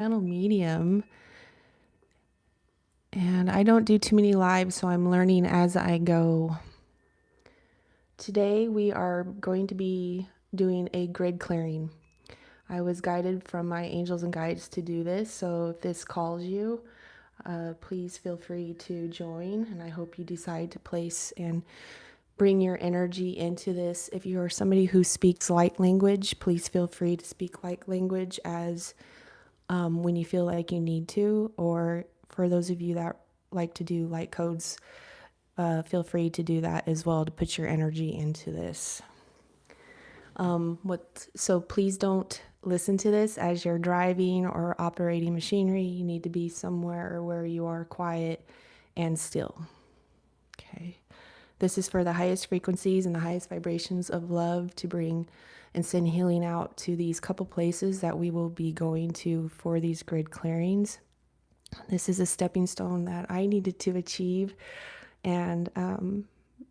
channel medium, and I don't do too many lives, so I'm learning as I go. Today we are going to be doing a grid clearing. I was guided from my angels and guides to do this, so if this calls you, please feel free to join, and I hope you decide to place and bring your energy into this. If you are somebody who speaks light language, please feel free to speak light language as when you feel like you need to, or for those of you that like to do light codes, feel free to do that as well to put your energy into this. So please don't listen to this as you're driving or operating machinery. You need to be somewhere where you are quiet and still. Okay. This is for the highest frequencies and the highest vibrations of love to bring and send healing out to these couple places that we will be going to for these grid clearings. This is a stepping stone that I needed to achieve and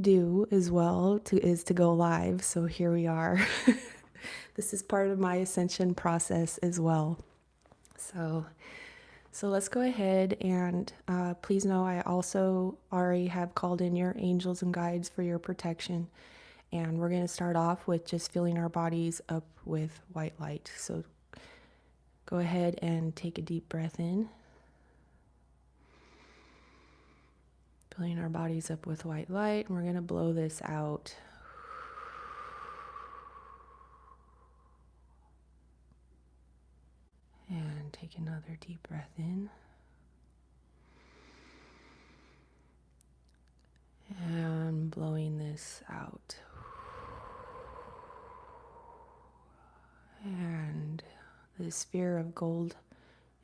do as well is to go live. So here we are. This is part of my ascension process as well. So let's go ahead and please know I also already have called in your angels and guides for your protection. And we're going to start off with just filling our bodies up with white light. So go ahead and take a deep breath in. Filling our bodies up with white light. And we're going to blow this out. And take another deep breath in. And blowing this out. And the sphere of gold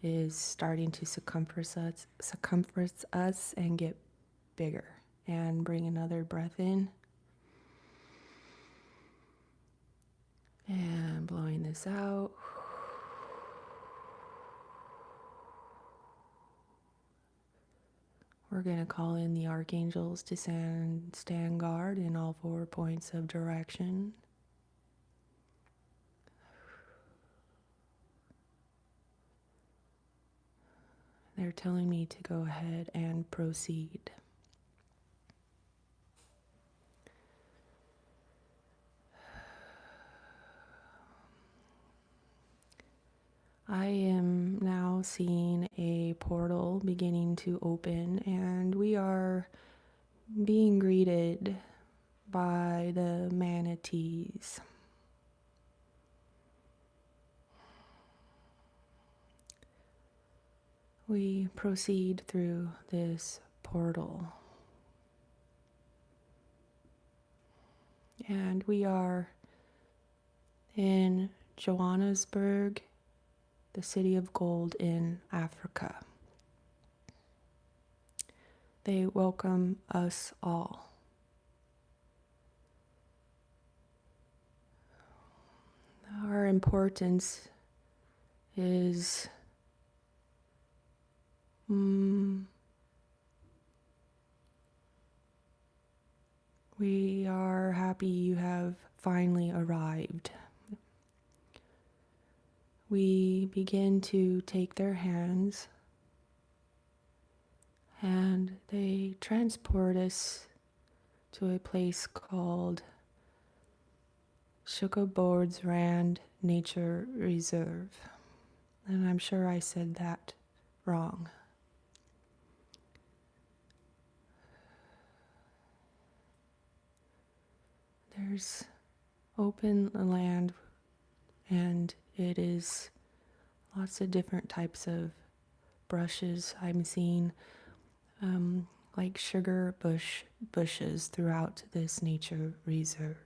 is starting to circumference us and get bigger. And bring another breath in. And blowing this out. We're going to call in the archangels to stand guard in all 4 points of direction. They're telling me to go ahead and proceed. I am now seeing a portal beginning to open, and we are being greeted by the manatees. We proceed through this portal. And we are in Johannesburg, the city of gold in Africa. They welcome us all. Our importance is we are happy you have finally arrived. We begin to take their hands and they transport us to a place called Sugarboards Rand Nature Reserve. And I'm sure I said that wrong. There's open land and it is lots of different types of brushes. I'm seeing like sugar bushes throughout this nature reserve.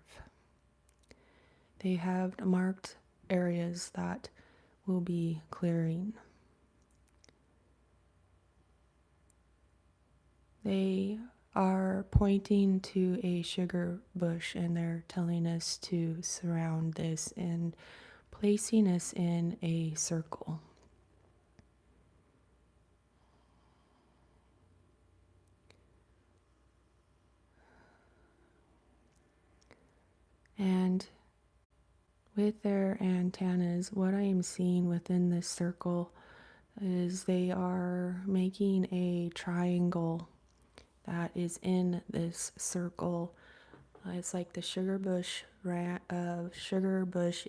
They have marked areas that will be clearing. They are pointing to a sugar bush and they're telling us to surround this and placing us in a circle. And with their antennas, what I am seeing within this circle is they are making a triangle that is in this circle. It's like the sugar bush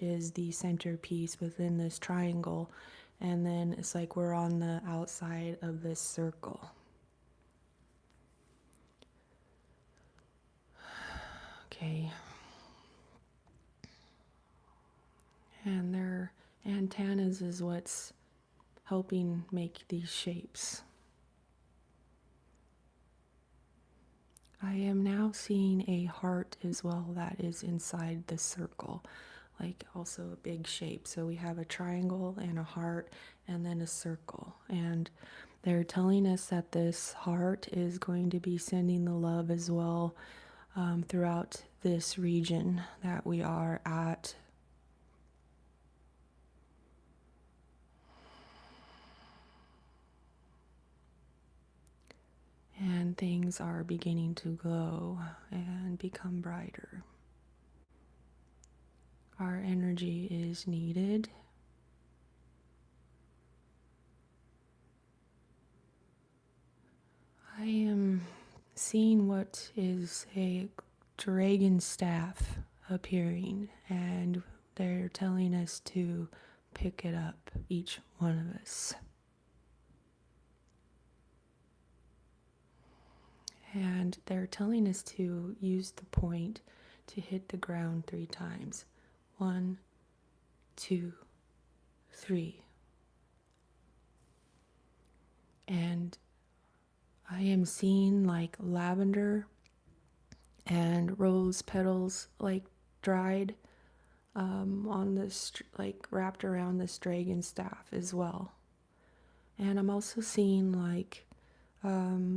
is the centerpiece within this triangle, and then it's like we're on the outside of this circle. Okay. And their antennas is what's helping make these shapes. I am now seeing a heart as well that is inside the circle, like also a big shape. So we have a triangle and a heart and then a circle. And they're telling us that this heart is going to be sending the love as well throughout this region that we are at. And things are beginning to glow and become brighter. Our energy is needed. I am seeing what is a dragon staff appearing, and they're telling us to pick it up, each one of us. And they're telling us to use the point to hit the ground 3 times. 1, 2, 3. And I am seeing like lavender and rose petals like dried on this, like wrapped around this dragon staff as well. And I'm also seeing like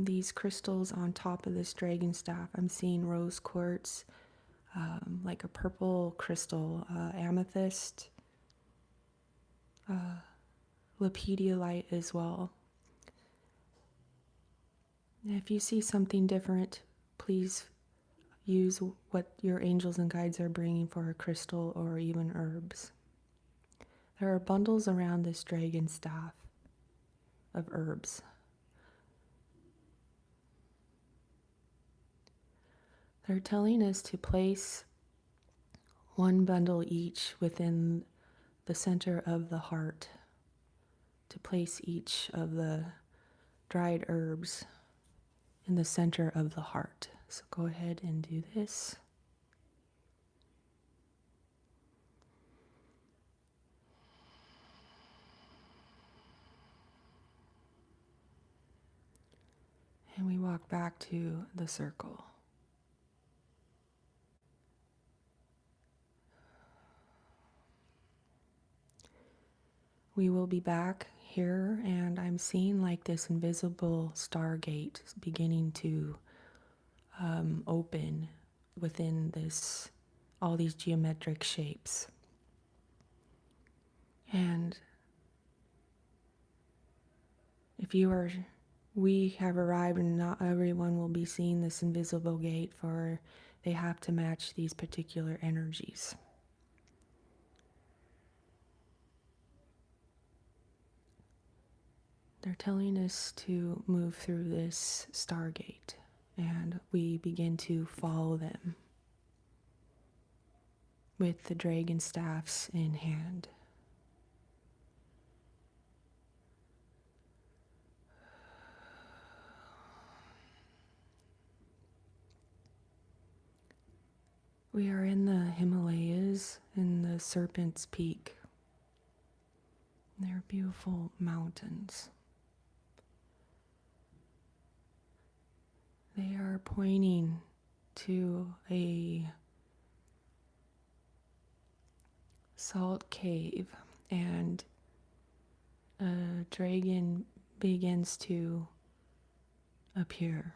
these crystals on top of this dragon staff. I'm seeing rose quartz, like a purple crystal, amethyst, lapidolite as well. If you see something different, please use what your angels and guides are bringing for a crystal or even herbs. There are bundles around this dragon staff of herbs. They're telling us to place 1 bundle each within the center of the heart, to place each of the dried herbs in the center of the heart. So go ahead and do this. And we walk back to the circle. We will be back here, and I'm seeing like this invisible stargate beginning to open within this, all these geometric shapes. And we have arrived, and not everyone will be seeing this invisible gate, for they have to match these particular energies. They're telling us to move through this stargate, and we begin to follow them with the dragon staffs in hand. We are in the Himalayas, in the Serpent's Peak. They're beautiful mountains. They are pointing to a salt cave, and a dragon begins to appear.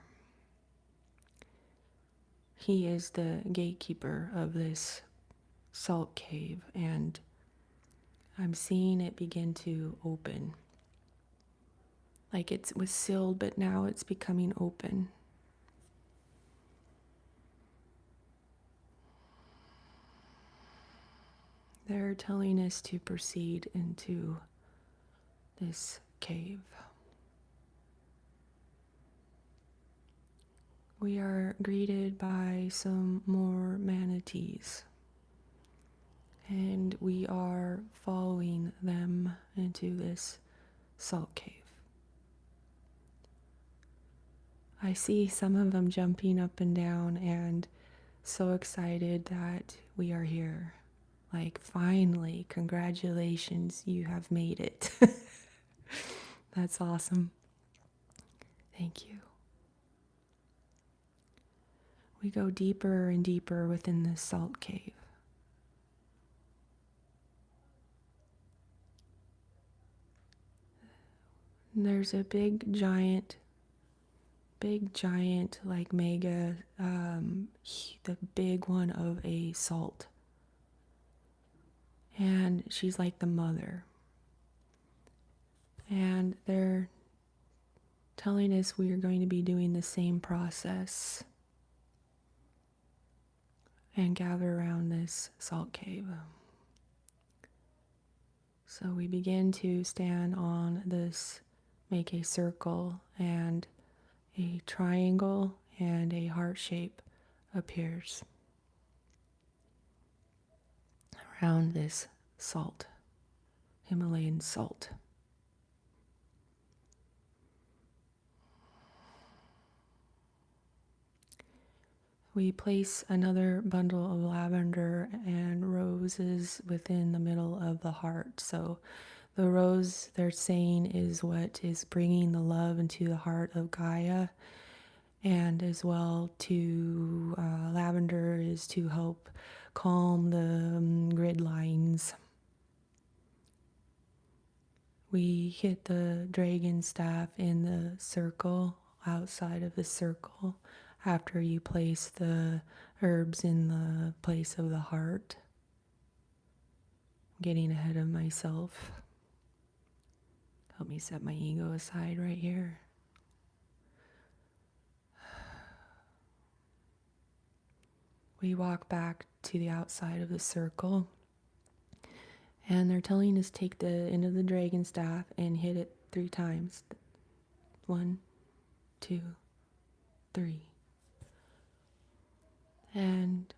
He is the gatekeeper of this salt cave, and I'm seeing it begin to open. Like it was sealed, but now it's becoming open. They're telling us to proceed into this cave. We are greeted by some more manatees, and we are following them into this salt cave. I see some of them jumping up and down and so excited that we are here. Like, finally, congratulations, you have made it. That's awesome. Thank you. We go deeper and deeper within this salt cave. And there's a big giant, like mega, the big one of a salt. And she's like the mother. And they're telling us we are going to be doing the same process and gather around this salt cave. So we begin to stand on this, make a circle, and a triangle and a heart shape appears around this salt, Himalayan salt. We place another bundle of lavender and roses within the middle of the heart. So the rose, they're saying, is what is bringing the love into the heart of Gaia, and as well to lavender is to help calm the grid lines. We hit the dragon staff in the circle, outside of the circle, after you place the herbs in the place of the heart. I'm getting ahead of myself. Help me set my ego aside right here. We walk back to the outside of the circle, and they're telling us take the end of the dragon staff and hit it 3 times. 1, 2, 3. And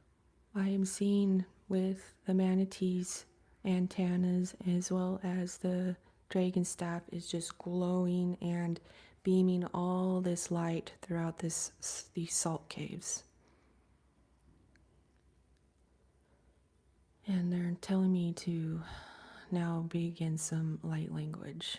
I am seeing with the manatee's antennas, as well as the dragon staff, is just glowing and beaming all this light throughout these salt caves. And they're telling me to now begin some light language.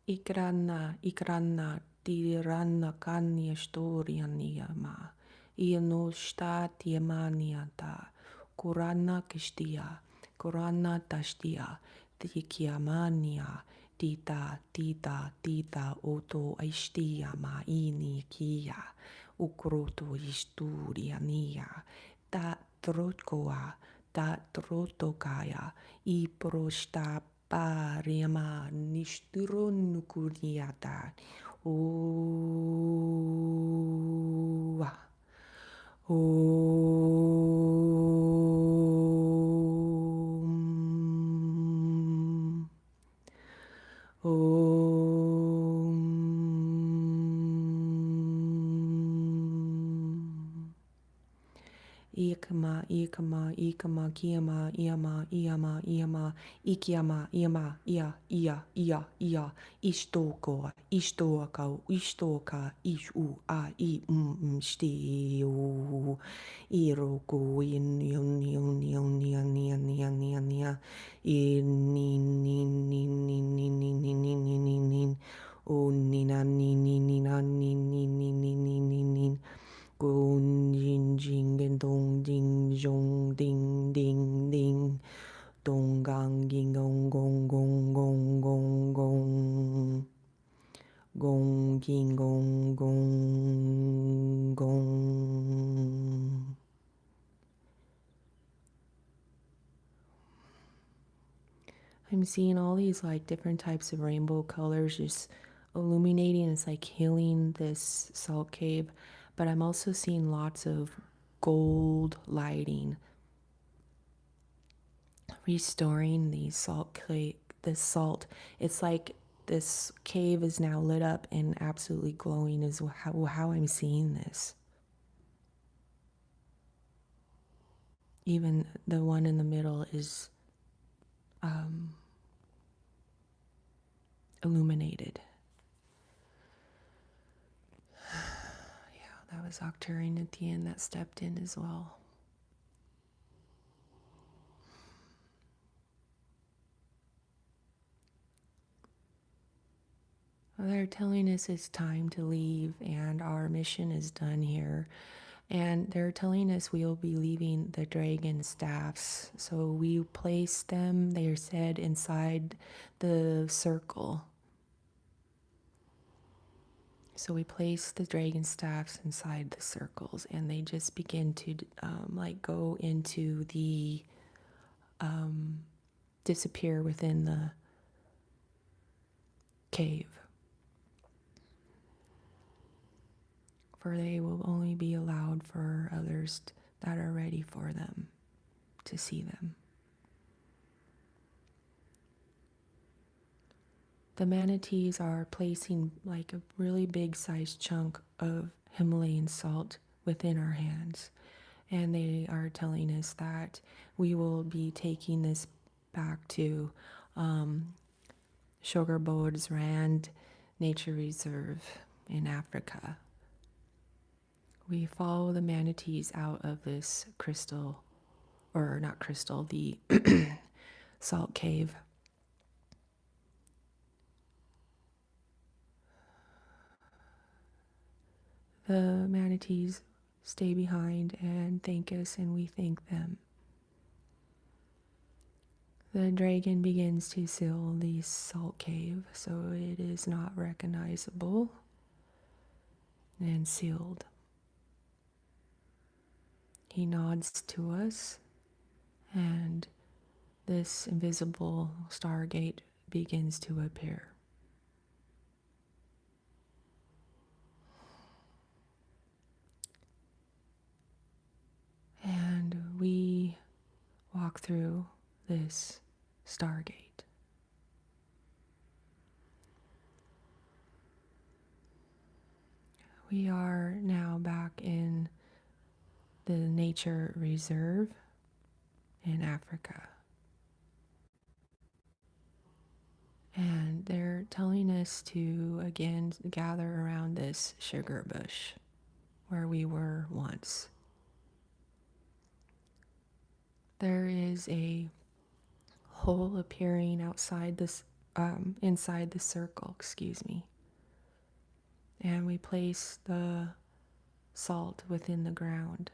Ikranna, tiranna kanya storianiama, iano statiamaniata, kurana kistia, kurana tastia, tikiamania, tita, oto aistia ma ini kia, ukroto isturiania, ta trotokaya, iprosta pariama nishturunukuriata, o Ikama, kiama, iama, ikiama, ia, istoka, ishu, steu, iroko, in, o nina, Gong jing jing and dong ding jong ding ding ding dong gang ging gong gong gong gong gong gong gong ging gong gong gong. I'm seeing all these like different types of rainbow colors just illuminating. It's like healing this salt cave. but I'm also seeing lots of gold lighting, restoring the salt clay, the salt. It's like this cave is now lit up and absolutely glowing is how I'm seeing this. Even the one in the middle is illuminated. Yeah, that was Octarian at the end that stepped in as well. Well, they're telling us it's time to leave and our mission is done here. And they're telling us we'll be leaving the dragon staffs. So we place them, they said, inside the circle. So we place the dragon staffs inside the circles and they just begin to like go into the disappear within the cave. For they will only be allowed for others that are ready for them to see them. The manatees are placing like a really big sized chunk of Himalayan salt within our hands. And they are telling us that we will be taking this back to Sugarboard's Rand Nature Reserve in Africa. We follow the manatees out of this crystal, or not crystal, the salt cave. The manatees stay behind and thank us, and we thank them. The dragon begins to seal the salt cave, so it is not recognizable and sealed. He nods to us, and this invisible stargate begins to appear. And we walk through this stargate. We are now back in the nature reserve in Africa. And they're telling us to again gather around this sugar bush where we were once. There is a hole appearing outside this, inside the circle, excuse me. And we place the salt within the ground.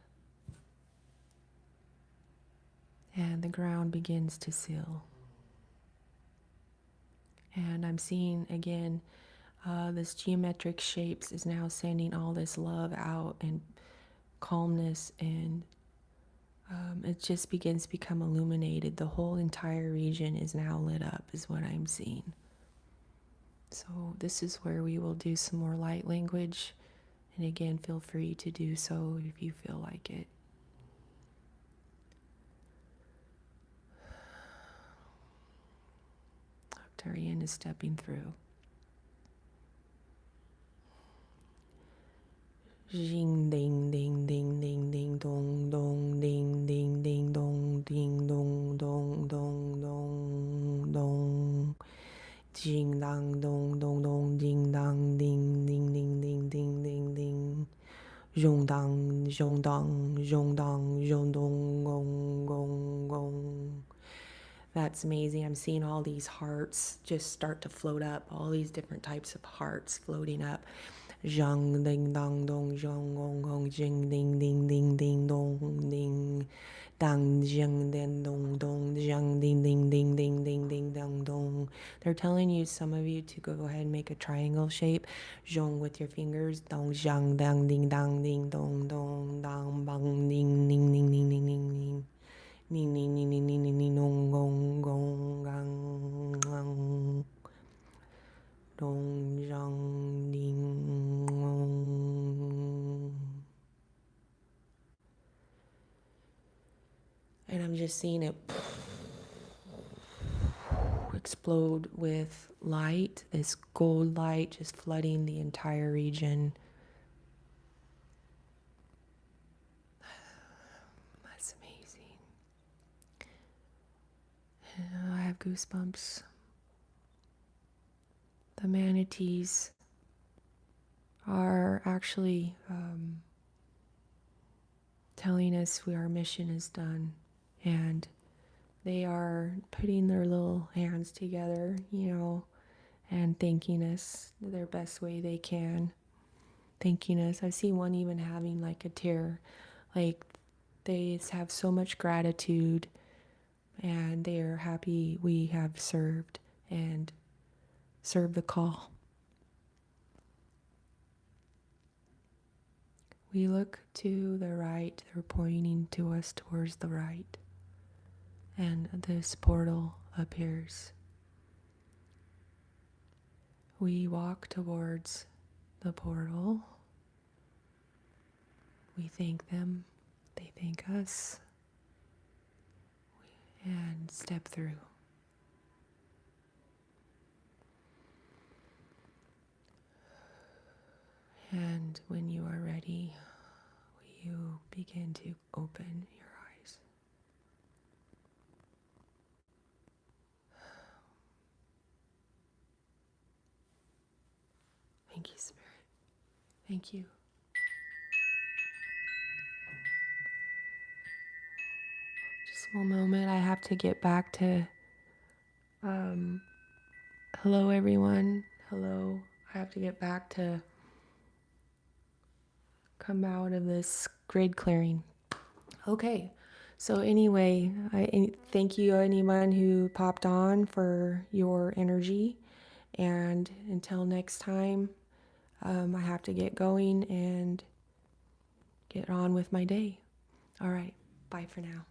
And the ground begins to seal. And I'm seeing again, this geometric shapes is now sending all this love out and calmness, and it just begins to become illuminated. The whole entire region is now lit up, is what I'm seeing. So this is where we will do some more light language. And again, feel free to do so if you feel like it. Octarian is stepping through. Jing ding ding ding ding ding dong dong ding ding ding dong ding dong dong dong dong dong. Jing dang dong dong dong ding dang ding ding ding ding ding ding ding. Zhong dang zhong dang zhong dang zhong dong gong gong gong. That's amazing. I'm seeing all these hearts just start to float up, all these different types of hearts floating up. Zhang ding dong dong zhong gong gong jing ding ding ding ding dong ding dang zhang ding dong dong zhang ding ding ding ding ding ding dong dong. They're telling you, some of you, to go ahead and make a triangle shape. Zhong with your fingers. Dong zhang dang ding dang ding dong dong dang bang ding ding ding ding ding ding ding. Ni ni ni ni ni ni ni nong gong gong gang gang dong zhang ding gong. And I'm just seeing it explode with light, this gold light just flooding the entire region. That's amazing. I have goosebumps. The manatees are actually telling us our mission is done, and they are putting their little hands together, and thanking us their best way they can. Thanking us. I've seen one even having like a tear, like they have so much gratitude and they are happy we have served and served the call. We look to the right, they're pointing to us towards the right, and this portal appears. We walk towards the portal. We thank them, they thank us, and step through. And when you are ready, you begin to open your eyes. Thank you, Spirit. Thank you. Just one moment. I have to get back to hello, everyone. Hello. I have to get back to come out of this grid clearing. Okay. So anyway, I thank you anyone who popped on for your energy. And until next time, I have to get going and get on with my day. All right. Bye for now.